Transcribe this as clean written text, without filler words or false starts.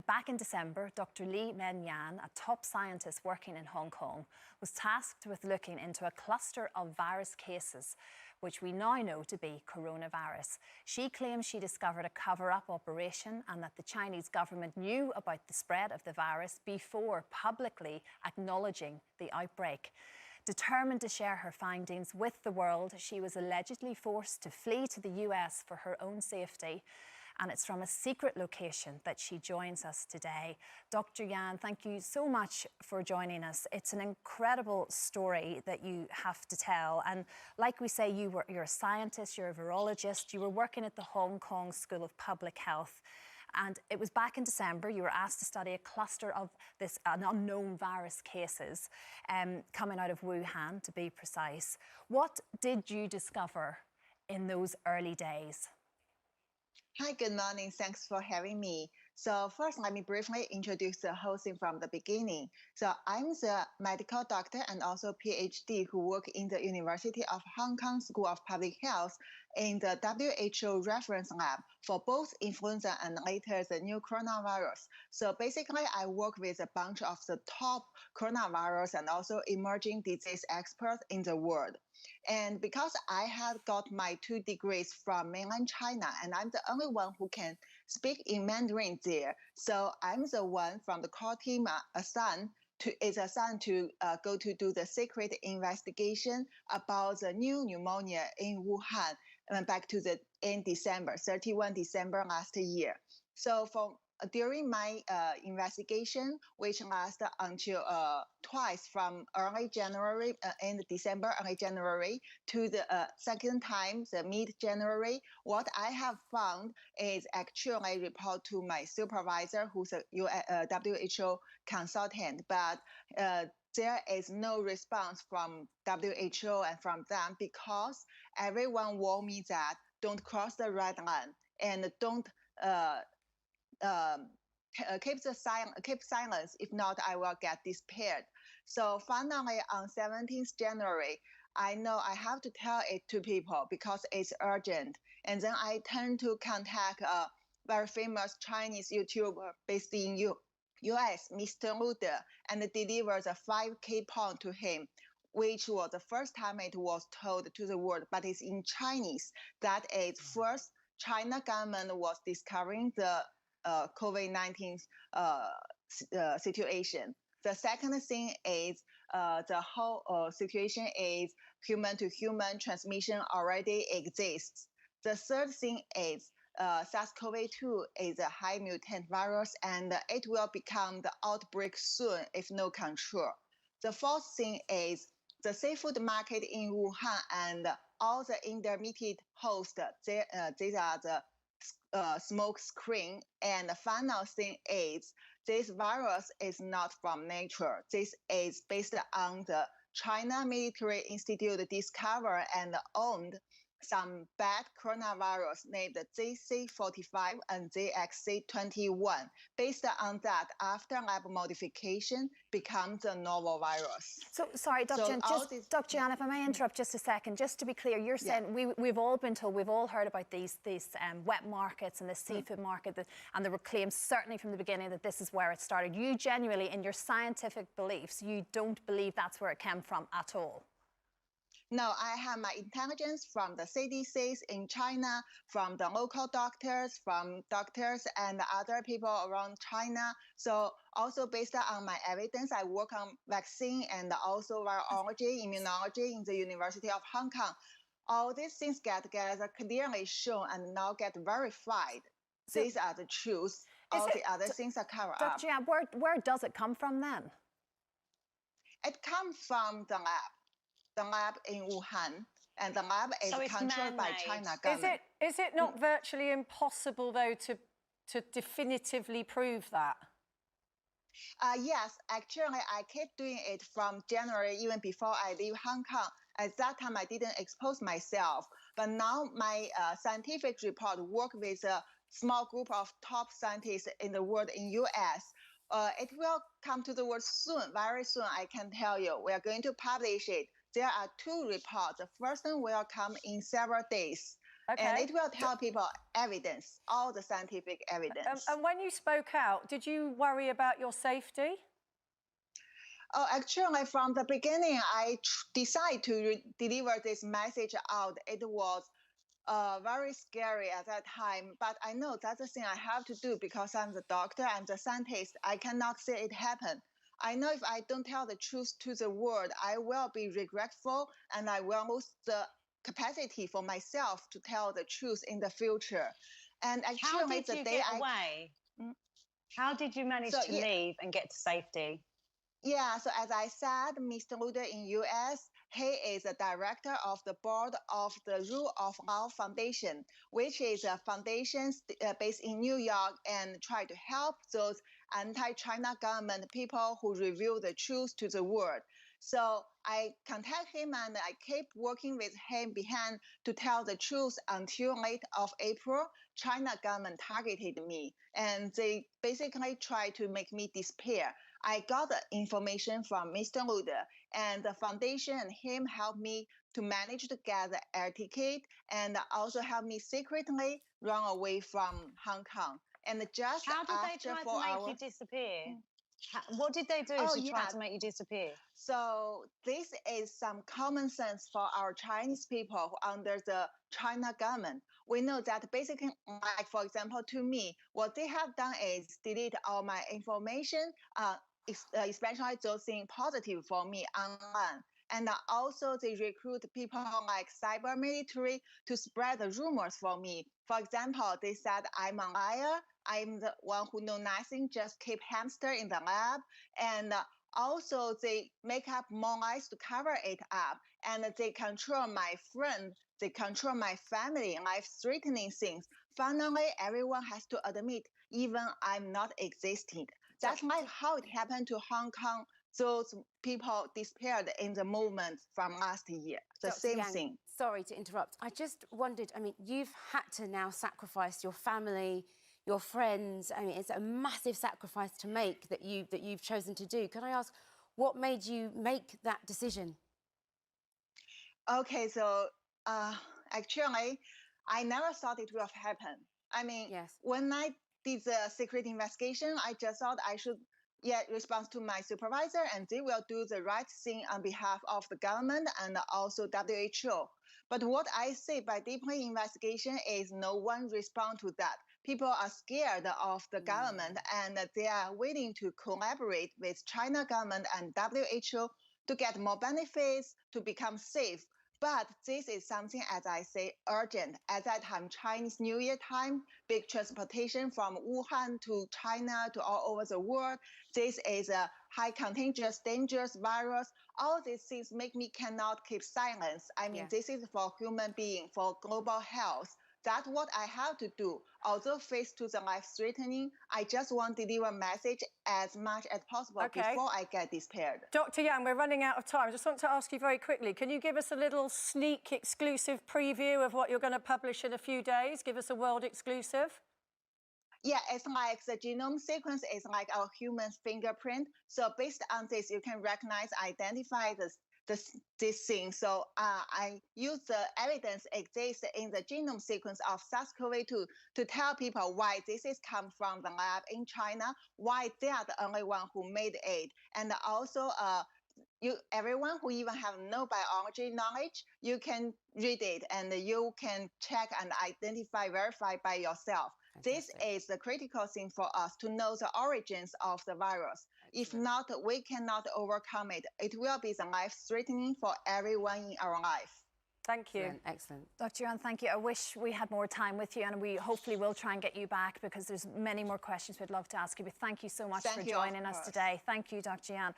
back in December, Dr. Li-Meng Yan, a top scientist working in Hong Kong, was tasked with looking into a cluster of virus cases, which we now know to be coronavirus. She claims she discovered a cover-up operation and that the Chinese government knew about the spread of the virus before publicly acknowledging the outbreak. Determined to share her findings with the world, she was allegedly forced to flee to the US for her own safety. And it's from a secret location that she joins us today. Dr. Yan, thank you so much for joining us. It's an incredible story that you have to tell. And like we say, you're a scientist, you're a virologist, you were working at the Hong Kong School of Public Health. And it was back in December, you were asked to study a cluster of an unknown virus cases coming out of Wuhan, to be precise. What did you discover in those early days? Hi, good morning. Thanks for having me. So first, let me briefly introduce the whole thing from the beginning. So I'm the medical doctor and also PhD who work in the University of Hong Kong School of Public Health in the WHO reference lab for both influenza and later the new coronavirus. So basically, I work with a bunch of the top coronavirus and also emerging disease experts in the world. And because I had got my 2 degrees from mainland China, and I'm the only one who can speak in Mandarin there, so I'm the one from the core team assigned to go to do the secret investigation about the new pneumonia in Wuhan back to the end December, 31 December last year. So during my investigation, which lasted until twice from early January, end December, early January, to the second time, the mid-January, what I have found is actually report to my supervisor, who's a WHO consultant, but there is no response from WHO and from them because everyone warned me that don't cross the red line and don't keep silence. If not, I will get disappeared. So finally, on 17th January, I know I have to tell it to people because it's urgent. And then I turned to contact a very famous Chinese YouTuber based in US, Mr. Lude, and delivered a 5K pound to him, which was the first time it was told to the world, but it's in Chinese. That is first, China government was discovering the COVID-19 situation. The second thing is the whole situation is human-to-human transmission already exists. The third thing is SARS-CoV-2 is a high mutant virus and it will become the outbreak soon if no control. The fourth thing is the seafood market in Wuhan and all the intermediate hosts, these are the smoke screen. And the final thing is this virus is not from nature. This is based on the China Military Institute discovered and owned some bad coronavirus named ZC45 and ZXC21. Based on that, after lab modification, becomes a novel virus. So, sorry, Dr. Dr. Yan, if I may interrupt just a second, just to be clear, you're saying we've all been told, we've all heard about these wet markets and the seafood market, and there were claims certainly from the beginning that this is where it started. You genuinely, in your scientific beliefs, you don't believe that's where it came from at all? No, I have my intelligence from the CDCs in China, from the local doctors, from doctors and other people around China. So also based on my evidence, I work on vaccine and also virology, immunology in the University of Hong Kong. All these things get together clearly shown and now get verified. So these are the truths. All the other things are covered up. Dr. Yan, where does it come from then? It comes from the lab. The lab in Wuhan, and the lab is controlled by China government. Is it not virtually impossible, though, to definitively prove that? Yes, actually, I kept doing it from January, even before I leave Hong Kong. At that time, I didn't expose myself. But now my scientific report work with a small group of top scientists in the world in US. It will come to the world soon, very soon, I can tell you. We are going to publish it. There are 2 reports. The first one will come in several days. Okay. And it will tell people evidence, all the scientific evidence. And when you spoke out, did you worry about your safety? Oh, actually, from the beginning, I decided to deliver this message out. It was very scary at that time, but I know that's the thing I have to do because I'm the doctor, I'm the scientist. I cannot see it happen. I know if I don't tell the truth to the world, I will be regretful and I will lose the capacity for myself to tell the truth in the future. And actually, how did you get away? How did you manage to leave and get to safety? Yeah, so as I said, Mr. Luder in US, he is a director of the board of the Rule of Law Foundation, which is a foundation based in New York and try to help those anti-China government people who reveal the truth to the world. So I contact him and I keep working with him behind to tell the truth until late of April. China government targeted me and they basically tried to make me disappear. I got the information from Mr. Luder and the foundation and him helped me to manage to get the air ticket and also helped me secretly run away from Hong Kong. And just how did they try to make you disappear? What did they do to try to make you disappear? So this is some common sense for our Chinese people under the China government. We know that basically, like for example, to me, what they have done is delete all my information, especially those things positive for me online. And also they recruit people like cyber military to spread the rumors for me. For example, they said I'm a liar. I'm the one who know nothing, just keep hamster in the lab. And also they make up more lies to cover it up. And they control my friend. They control my family, life-threatening things. Finally, everyone has to admit, even I'm not existing. That's like how it happened to Hong Kong. Those people disappeared in the movement from last year. The Dr. same Yang, thing. Sorry to interrupt. I just wondered, I mean, you've had to now sacrifice your family, your friends. I mean, it's a massive sacrifice to make that you've chosen to do. Can I ask, what made you make that decision? Okay, so actually, I never thought it would happen. I mean, when I did the secret investigation, I just thought I should respond to my supervisor and they will do the right thing on behalf of the government and also WHO. But what I see by deeply investigation is no one respond to that. People are scared of the government and they are willing to collaborate with China government and WHO to get more benefits, to become safe. But this is something, as I say, urgent. At that time, Chinese New Year time, big transportation from Wuhan to China to all over the world. This is a high contagious, dangerous virus. All these things make me cannot keep silence. I mean, this is for human being, for global health. That's what I have to do. Although faced to the life-threatening, I just want to deliver a message as much as possible before I get disappeared. Dr. Yan, we're running out of time. I just want to ask you very quickly, can you give us a little sneak exclusive preview of what you're going to publish in a few days? Give us a world exclusive. Yeah, it's like the genome sequence is like our human fingerprint. So based on this, you can recognize, identify this thing. So I use the evidence exists in the genome sequence of SARS-CoV-2 to tell people why this is come from the lab in China, why they are the only one who made it. And also everyone who even have no biology knowledge, you can read it and you can check and identify, verify by yourself. Fantastic. This is the critical thing for us to know the origins of the virus. Excellent. If not, we cannot overcome it. It will be the life-threatening for everyone in our life. Thank you. Excellent. Dr. Yan, thank you. I wish we had more time with you and we hopefully will try and get you back because there's many more questions we'd love to ask you. But thank you so much for joining us today. Thank you, Dr. Yan.